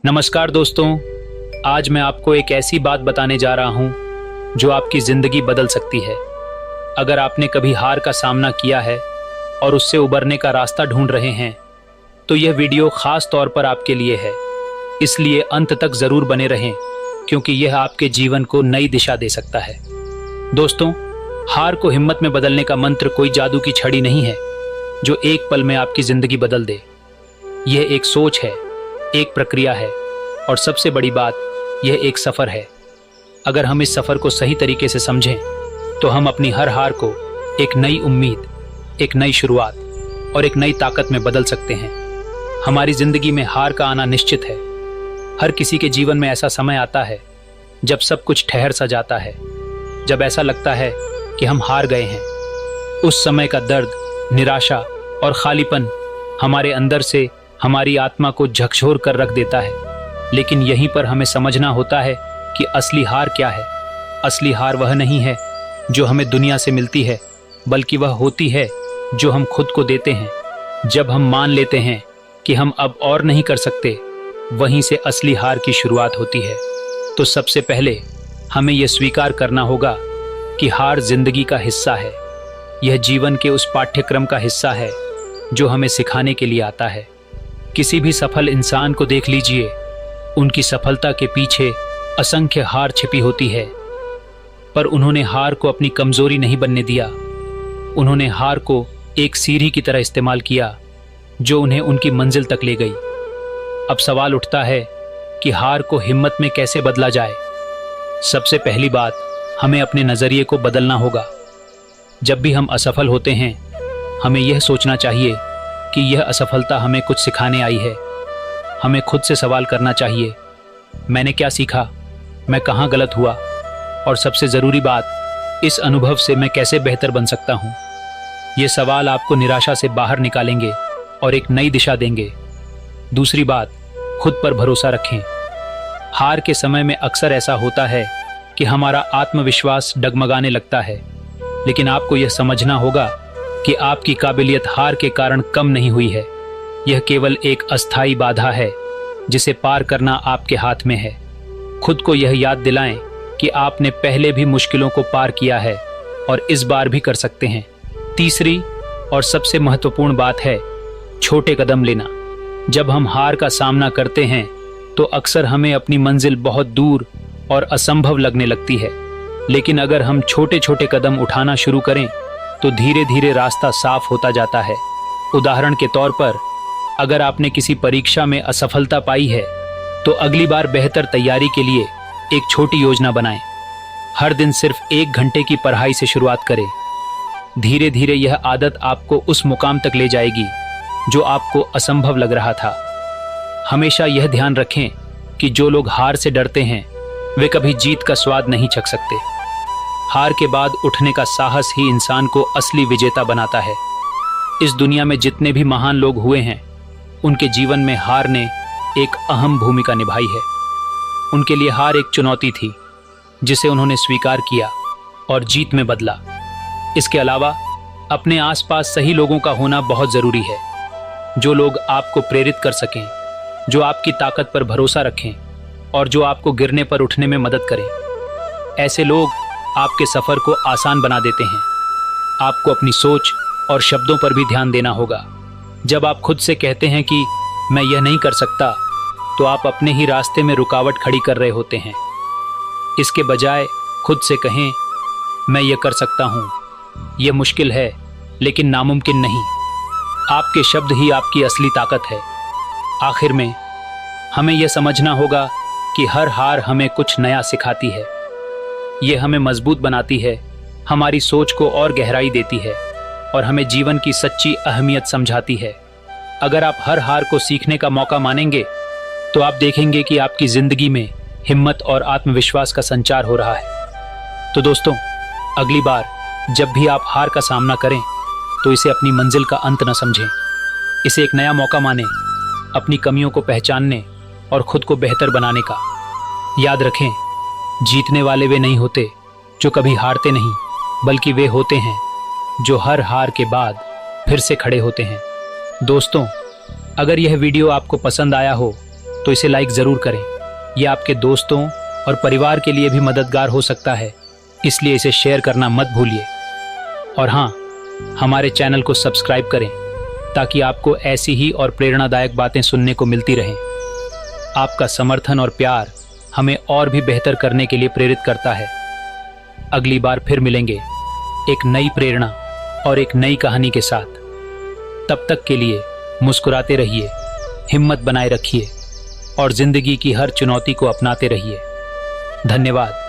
नमस्कार दोस्तों, आज मैं आपको एक ऐसी बात बताने जा रहा हूं जो आपकी ज़िंदगी बदल सकती है। अगर आपने कभी हार का सामना किया है और उससे उबरने का रास्ता ढूंढ रहे हैं तो यह वीडियो खास तौर पर आपके लिए है। इसलिए अंत तक ज़रूर बने रहें क्योंकि यह आपके जीवन को नई दिशा दे सकता है। दोस्तों, हार को हिम्मत में बदलने का मंत्र कोई जादू की छड़ी नहीं है जो एक पल में आपकी ज़िंदगी बदल दे। यह एक सोच है, एक प्रक्रिया है और सबसे बड़ी बात, यह एक सफ़र है। अगर हम इस सफ़र को सही तरीके से समझें तो हम अपनी हर हार को एक नई उम्मीद, एक नई शुरुआत और एक नई ताकत में बदल सकते हैं। हमारी ज़िंदगी में हार का आना निश्चित है। हर किसी के जीवन में ऐसा समय आता है जब सब कुछ ठहर सा जाता है, जब ऐसा लगता है कि हम हार गए हैं। उस समय का दर्द, निराशा और खालीपन हमारे अंदर से हमारी आत्मा को झकझोर कर रख देता है। लेकिन यहीं पर हमें समझना होता है कि असली हार क्या है। असली हार वह नहीं है जो हमें दुनिया से मिलती है, बल्कि वह होती है जो हम खुद को देते हैं। जब हम मान लेते हैं कि हम अब और नहीं कर सकते, वहीं से असली हार की शुरुआत होती है। तो सबसे पहले हमें यह स्वीकार करना होगा कि हार जिंदगी का हिस्सा है। यह जीवन के उस पाठ्यक्रम का हिस्सा है जो हमें सिखाने के लिए आता है। किसी भी सफल इंसान को देख लीजिए, उनकी सफलता के पीछे असंख्य हार छिपी होती है, पर उन्होंने हार को अपनी कमजोरी नहीं बनने दिया। उन्होंने हार को एक सीढ़ी की तरह इस्तेमाल किया जो उन्हें उनकी मंजिल तक ले गई। अब सवाल उठता है कि हार को हिम्मत में कैसे बदला जाए। सबसे पहली बात, हमें अपने नज़रिए को बदलना होगा। जब भी हम असफल होते हैं, हमें यह सोचना चाहिए कि यह असफलता हमें कुछ सिखाने आई है। हमें खुद से सवाल करना चाहिए, मैंने क्या सीखा, मैं कहाँ गलत हुआ, और सबसे ज़रूरी बात, इस अनुभव से मैं कैसे बेहतर बन सकता हूँ। ये सवाल आपको निराशा से बाहर निकालेंगे और एक नई दिशा देंगे। दूसरी बात, खुद पर भरोसा रखें। हार के समय में अक्सर ऐसा होता है कि हमारा आत्मविश्वास डगमगाने लगता है, लेकिन आपको यह समझना होगा कि आपकी काबिलियत हार के कारण कम नहीं हुई है। यह केवल एक अस्थायी बाधा है जिसे पार करना आपके हाथ में है। खुद को यह याद दिलाएं कि आपने पहले भी मुश्किलों को पार किया है और इस बार भी कर सकते हैं। तीसरी और सबसे महत्वपूर्ण बात है छोटे कदम लेना। जब हम हार का सामना करते हैं तो अक्सर हमें अपनी मंजिल बहुत दूर और असंभव लगने लगती है, लेकिन अगर हम छोटे छोटे कदम उठाना शुरू करें तो धीरे धीरे रास्ता साफ होता जाता है। उदाहरण के तौर पर, अगर आपने किसी परीक्षा में असफलता पाई है तो अगली बार बेहतर तैयारी के लिए एक छोटी योजना बनाएं। हर दिन सिर्फ 1 घंटे की पढ़ाई से शुरुआत करें। धीरे धीरे यह आदत आपको उस मुकाम तक ले जाएगी जो आपको असंभव लग रहा था। हमेशा यह ध्यान रखें कि जो लोग हार से डरते हैं वे कभी जीत का स्वाद नहीं चख सकते। हार के बाद उठने का साहस ही इंसान को असली विजेता बनाता है। इस दुनिया में जितने भी महान लोग हुए हैं, उनके जीवन में हार ने एक अहम भूमिका निभाई है। उनके लिए हार एक चुनौती थी जिसे उन्होंने स्वीकार किया और जीत में बदला। इसके अलावा अपने आसपास सही लोगों का होना बहुत ज़रूरी है, जो लोग आपको प्रेरित कर सकें, जो आपकी ताकत पर भरोसा रखें और जो आपको गिरने पर उठने में मदद करें। ऐसे लोग आपके सफ़र को आसान बना देते हैं। आपको अपनी सोच और शब्दों पर भी ध्यान देना होगा। जब आप खुद से कहते हैं कि मैं यह नहीं कर सकता, तो आप अपने ही रास्ते में रुकावट खड़ी कर रहे होते हैं। इसके बजाय खुद से कहें, मैं यह कर सकता हूँ, यह मुश्किल है लेकिन नामुमकिन नहीं। आपके शब्द ही आपकी असली ताकत है। आखिर में हमें यह समझना होगा कि हर हार हमें कुछ नया सिखाती है। ये हमें मजबूत बनाती है, हमारी सोच को और गहराई देती है और हमें जीवन की सच्ची अहमियत समझाती है। अगर आप हर हार को सीखने का मौका मानेंगे तो आप देखेंगे कि आपकी ज़िंदगी में हिम्मत और आत्मविश्वास का संचार हो रहा है। तो दोस्तों, अगली बार जब भी आप हार का सामना करें तो इसे अपनी मंजिल का अंत न समझें। इसे एक नया मौका मानें, अपनी कमियों को पहचानने और खुद को बेहतर बनाने का। याद रखें, जीतने वाले वे नहीं होते जो कभी हारते नहीं, बल्कि वे होते हैं जो हर हार के बाद फिर से खड़े होते हैं। दोस्तों, अगर यह वीडियो आपको पसंद आया हो तो इसे लाइक ज़रूर करें। यह आपके दोस्तों और परिवार के लिए भी मददगार हो सकता है, इसलिए इसे शेयर करना मत भूलिए। और हाँ, हमारे चैनल को सब्सक्राइब करें ताकि आपको ऐसी ही और प्रेरणादायक बातें सुनने को मिलती रहें। आपका समर्थन और प्यार हमें और भी बेहतर करने के लिए प्रेरित करता है। अगली बार फिर मिलेंगे एक नई प्रेरणा और एक नई कहानी के साथ। तब तक के लिए मुस्कुराते रहिए, हिम्मत बनाए रखिए और जिंदगी की हर चुनौती को अपनाते रहिए। धन्यवाद।